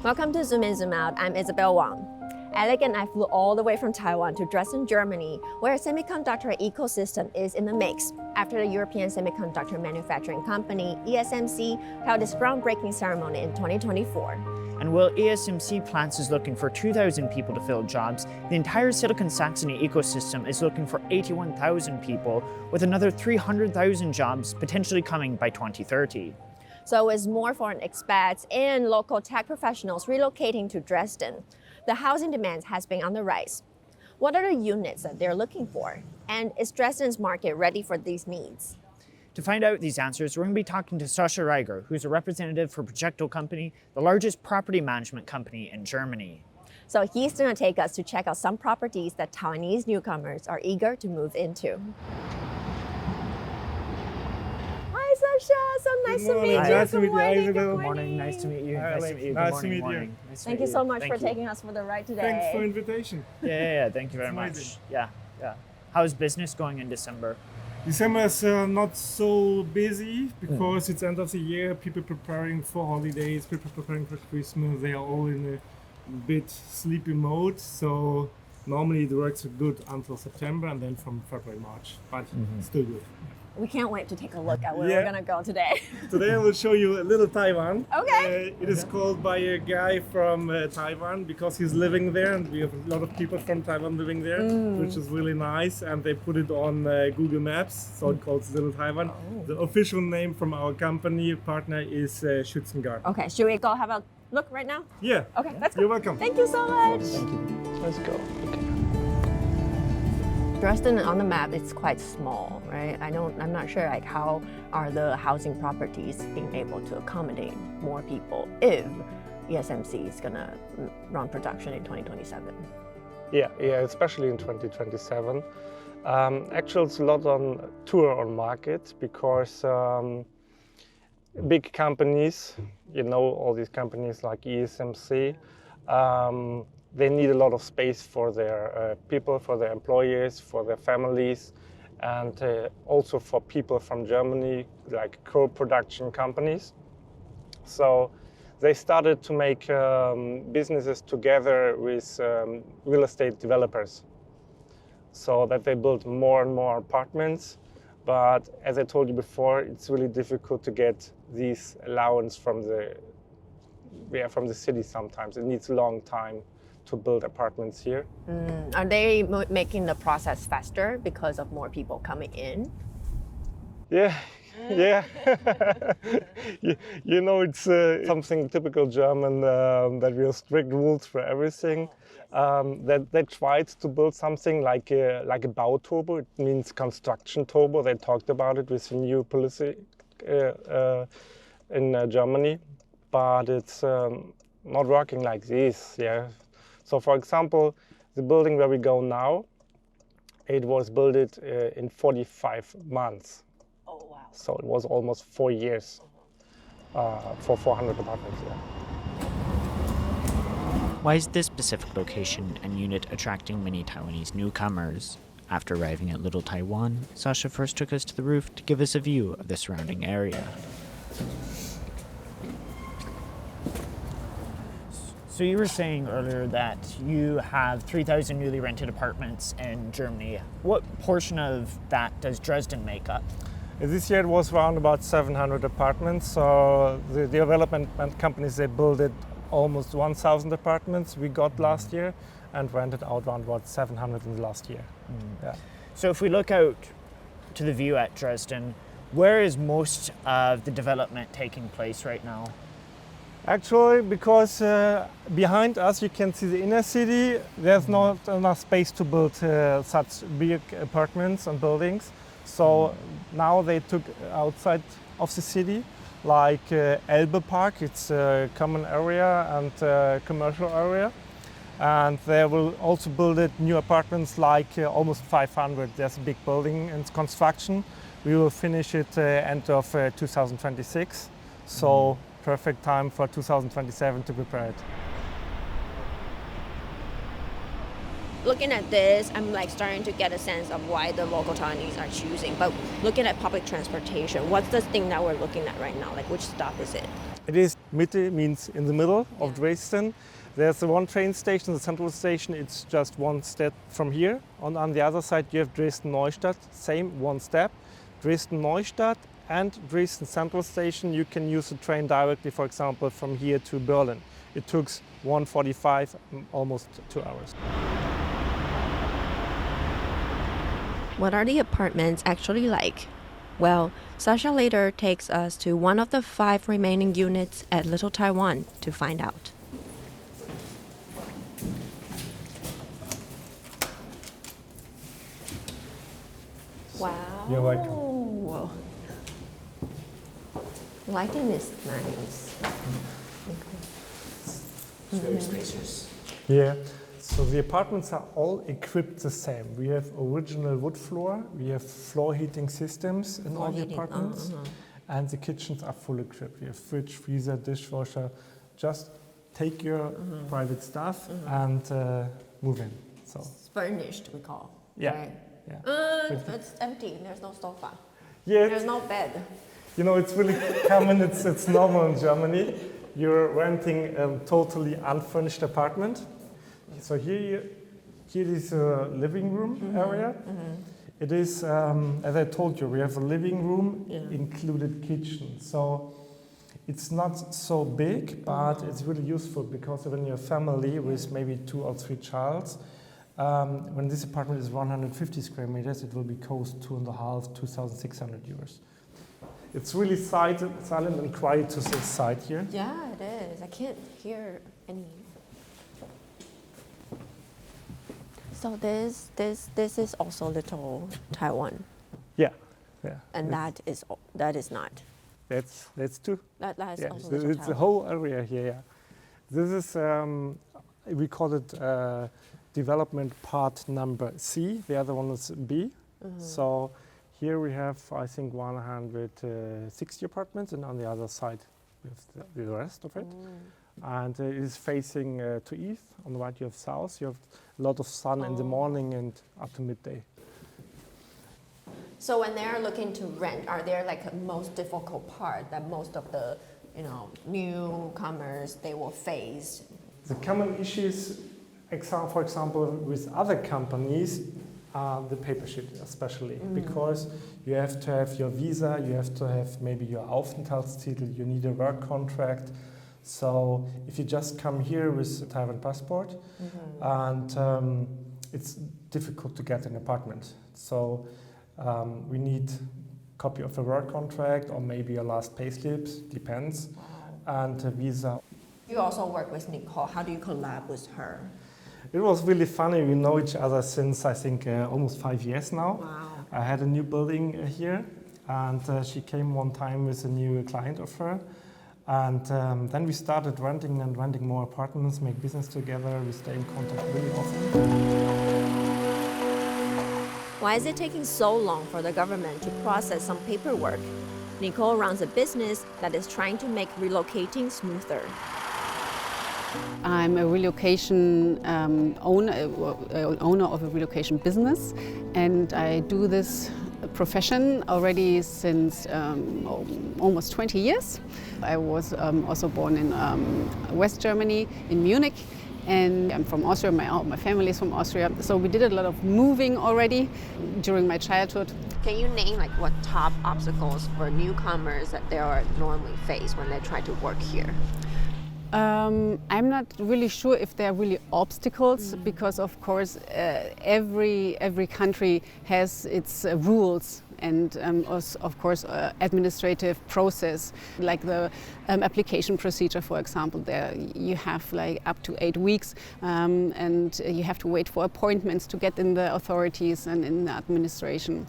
Welcome to Zoom In, Zoom Out. I'm Isabel Wang. Alec and I flew all the way from Taiwan to Dresden, Germany, where a semiconductor ecosystem is in the mix after the European Semiconductor Manufacturing Company, ESMC, held its groundbreaking ceremony in 2024. And while ESMC plans is looking for 2,000 people to fill jobs, the entire Silicon Saxony ecosystem is looking for 81,000 people, with another 300,000 jobs potentially coming by 2030. So it's more foreign expats and local tech professionals relocating to Dresden. The housing demand has been on the rise. What are the units that they're looking for? And is Dresden's market ready for these needs? To find out these answers, we're going to be talking to Sascha Reiger, who's a representative for Projecto Company, the largest property management company in Germany. So he's going to take us to check out some properties that Taiwanese newcomers are eager to move into. Hi, Sascha. So nice to meet you. Nice to meet you. Good morning. Nice to meet you. Hi, Nice to meet you. nice Good to meet morning. you. Nice to Thank meet you so much Thank for you. taking us for the ride today. Thanks for invitation. Yeah. Thank you very much. amazing. Yeah. How's business going in December? December is not so busy because it's end of the year. People preparing for holidays, people preparing for Christmas. They are all in a bit sleepy mode. So normally it works good until September and then from February, March. But still good. We can't wait to take a look at where Yeah. we're going to go today. Today I will show you a little Taiwan. Okay. It is called by a guy from Taiwan because he's living there, and we have a lot of people from Taiwan living there, which is really nice. And they put it on Google Maps, so it calls Little Taiwan. The official name from our company partner is Schützengard. Okay, should we go have a look right now? Yeah. Okay, let's go. You're welcome. Thank you so much. Thank you. Let's go. Okay. Dresden on the map is quite small, right? I'm not sure like how are the housing properties being able to accommodate more people if ESMC is gonna run production in 2027. Yeah, especially in 2027. Actually, it's a lot on tour on market because big companies, all these companies like ESMC, they need a lot of space for their people, for their employees, for their families, and also for people from Germany, like co-production companies. So they started to make businesses together with real estate developers, so that they build more and more apartments. But as I told you before, it's really difficult to get these allowance from the city sometimes. It needs a long time to build apartments here. Are they making the process faster because of more people coming in? Yeah. It's something typical German that we have strict rules for everything. That they tried to build something like a Bauturbo. It means construction turbo. They talked about it with the new policy in Germany, but it's not working like this. Yeah. So, for example, the building where we go now, it was built in 45 months. Oh, wow. So it was almost 4 years for 400 apartments. Yeah. Why is this specific location and unit attracting many Taiwanese newcomers? After arriving at Little Taiwan, Sascha first took us to the roof to give us a view of the surrounding area. So you were saying earlier that you have 3,000 newly rented apartments in Germany. What portion of that does Dresden make up? This year it was around about 700 apartments. So the development companies, they built almost 1,000 apartments we got last year and rented out around about 700 in the last year. Yeah. So if we look out to the view at Dresden, where is most of the development taking place right now? Actually, because behind us you can see the inner city, there's not enough space to build such big apartments and buildings. So now they took outside of the city, like Elbe Park, it's a common area and commercial area. And they will also build new apartments like almost 500. There's a big building in construction. We will finish it end of 2026. So perfect time for 2027 to prepare it. Looking at this, I'm starting to get a sense of why the local Taiwanese are choosing. But looking at public transportation, what's the thing that we're looking at right now? Which stop is it? It is Mitte, means in the middle of Dresden. There's the one train station, the central station, it's just one step from here. On the other side you have Dresden-Neustadt, same one step. Dresden-Neustadt and Dresden Central Station, you can use the train directly, for example, from here to Berlin. It took 1:45, almost 2 hours. What are the apartments actually like? Well, Sasha later takes us to one of the 5 remaining units at Little Taiwan to find out. Wow. You're welcome. Lighting is nice. It's very spacious. Yeah, so the apartments are all equipped the same. We have original wood floor, we have floor heating systems in all the apartments, and the kitchens are full equipped. We have fridge, freezer, dishwasher. Just take your private stuff and move in. So It's furnished, we call. Yeah. Right? Yeah. It's empty. There's no sofa. Yeah, There's no bed. you know, it's really common, it's normal in Germany. You're renting a totally unfurnished apartment. So here is a living room area. It is, as I told you, we have a living room, included kitchen. So it's not so big, but it's really useful because when you're a family with maybe 2 or 3 children, when this apartment is 150 square meters, it will be cost 2,600 euros. It's really silent and quiet to sit side here. Yeah, it is. I can't hear any. So this is also Little Taiwan, Yeah. and that is not. That's two. That is Yeah, also Little it's the Taiwan. whole area here. Yeah. This is we call it development part number C. The other one is B. So here we have, I think, 160 apartments, and on the other side we have the rest of it. And it is facing to east. On the right you have south. You have a lot of sun in the morning and up to midday. So when they're looking to rent, are there like a most difficult part that most of the newcomers they will face? The common issues, for example, with other companies, are the paper sheet especially, because you have to have your visa, you have to have maybe your Aufenthaltstitel, you need a work contract. So if you just come here with a Taiwan passport, and it's difficult to get an apartment. So we need a copy of a work contract or maybe your last payslips, depends, and a visa. You also work with Nicole. How do you collab with her? It was really funny. We know each other since, I think, almost 5 years now. Wow. I had a new building here, and she came one time with a new client of her. And then we started renting more apartments, make business together. We stay in contact really often. Why is it taking so long for the government to process some paperwork? Nicole runs a business that is trying to make relocating smoother. I'm a relocation owner of a relocation business, and I do this profession already since almost 20 years. I was also born in West Germany, in Munich, and I'm from Austria. My family is from Austria, so we did a lot of moving already during my childhood. Can you name like what top obstacles for newcomers that they are normally face when they try to work here? I'm not really sure if there are really obstacles, because of course every country has its rules and of course administrative process, like the application procedure, for example. There you have like up to 8 weeks, and you have to wait for appointments to get in the authorities and in the administration.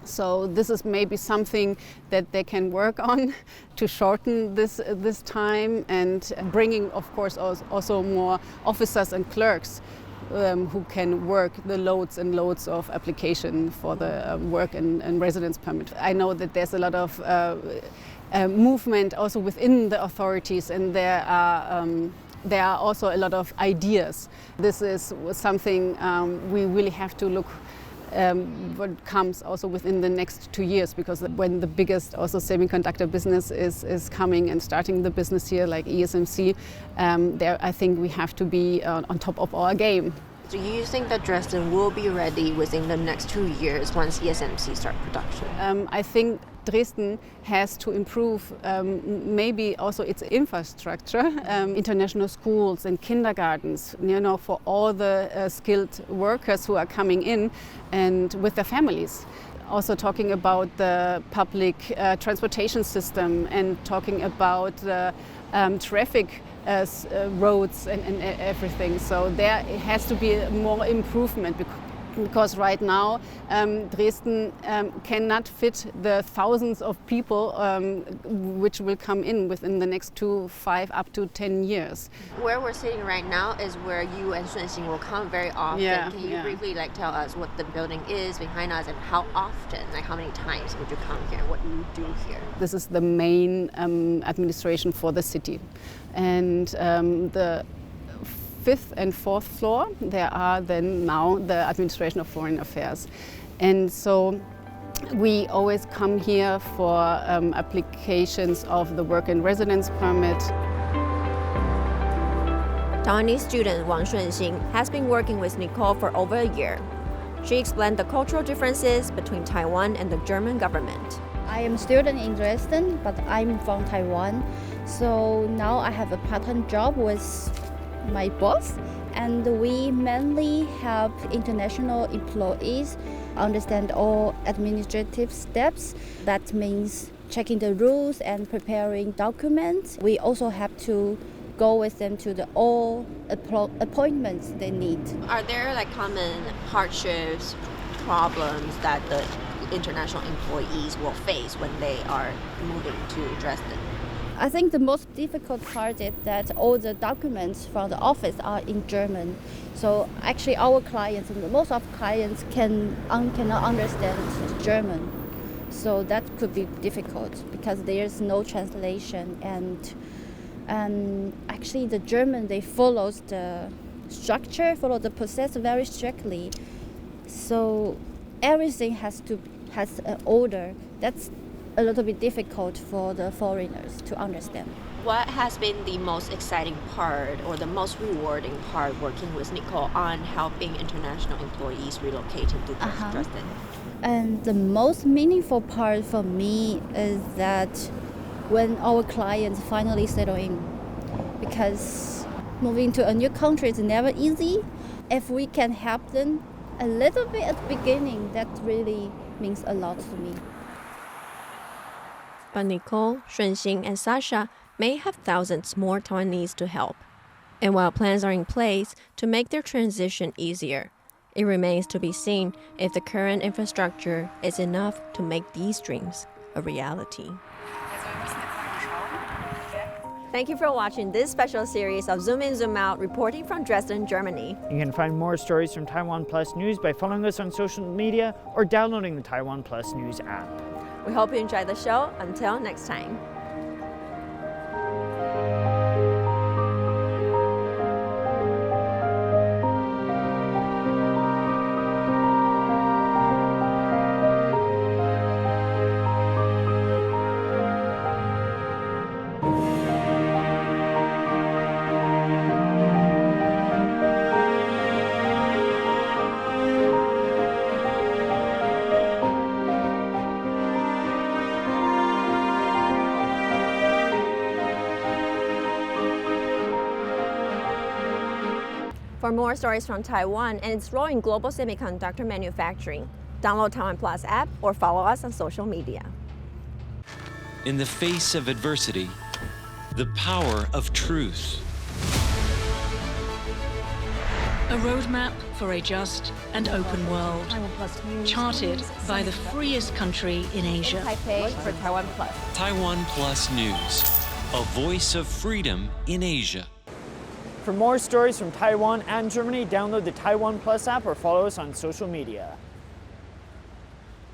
So this is maybe something that they can work on to shorten this time, and bringing, of course, also more officers and clerks who can work the loads and loads of application for the work and residence permit. I know that there's a lot of movement also within the authorities, and there are also a lot of ideas. This is something we really have to look what comes also within the next 2 years, because when the biggest also semiconductor business is coming and starting the business here, like ESMC, there I think we have to be on top of our game. Do you think that Dresden will be ready within the next 2 years once ESMC start production? I think Dresden has to improve maybe also its infrastructure, international schools and kindergartens, for all the skilled workers who are coming in and with their families. Also talking about the public transportation system and talking about the traffic roads and everything. So there has to be more improvement because right now Dresden cannot fit the thousands of people which will come in within the next 5 up to 10 years. Where we're sitting right now is where you and Xuanxing will come very often. Yeah, Can you briefly tell us what the building is behind us and how often, how many times would you come here? What do you do here? This is the main administration for the city. And the 5th and 4th floor, there are then now the administration of foreign affairs. And so we always come here for applications of the work and residence permit. Taiwanese student Wang Xuanxing has been working with Nicole for over a year. She explained the cultural differences between Taiwan and the German government. I am a student in Dresden, but I'm from Taiwan. So now I have a part-time job with my boss, and we mainly help international employees understand all administrative steps. That means checking the rules and preparing documents. We also have to go with them to the all appointments they need. Are there common hardships, problems that the international employees will face when they are moving to Dresden? I think the most difficult part is that all the documents from the office are in German. So actually our clients, and most of clients cannot understand German. So that could be difficult because there's no translation, and actually the German, they follow the structure, follow the process very strictly. So everything has an order. That's a little bit difficult for the foreigners to understand. What has been the most exciting part or the most rewarding part working with Nicole on helping international employees relocate into Dresden? And the most meaningful part for me is that when our clients finally settle in, because moving to a new country is never easy. If we can help them a little bit at the beginning, that really means a lot to me. But Nicole, Xuanxing, and Sasha may have thousands more Taiwanese to help. And while plans are in place to make their transition easier, it remains to be seen if the current infrastructure is enough to make these dreams a reality. Thank you for watching this special series of Zoom In, Zoom Out, reporting from Dresden, Germany. You can find more stories from Taiwan Plus News by following us on social media or downloading the Taiwan Plus News app. We hope you enjoyed the show. Until next time. For more stories from Taiwan and its role in global semiconductor manufacturing, download Taiwan Plus app or follow us on social media. In the face of adversity, the power of truth. A roadmap for a just and open world, charted by the freest country in Asia. Taipei for Taiwan Plus. Taiwan Plus News, a voice of freedom in Asia. For more stories from Taiwan and Germany, download the Taiwan Plus app or follow us on social media.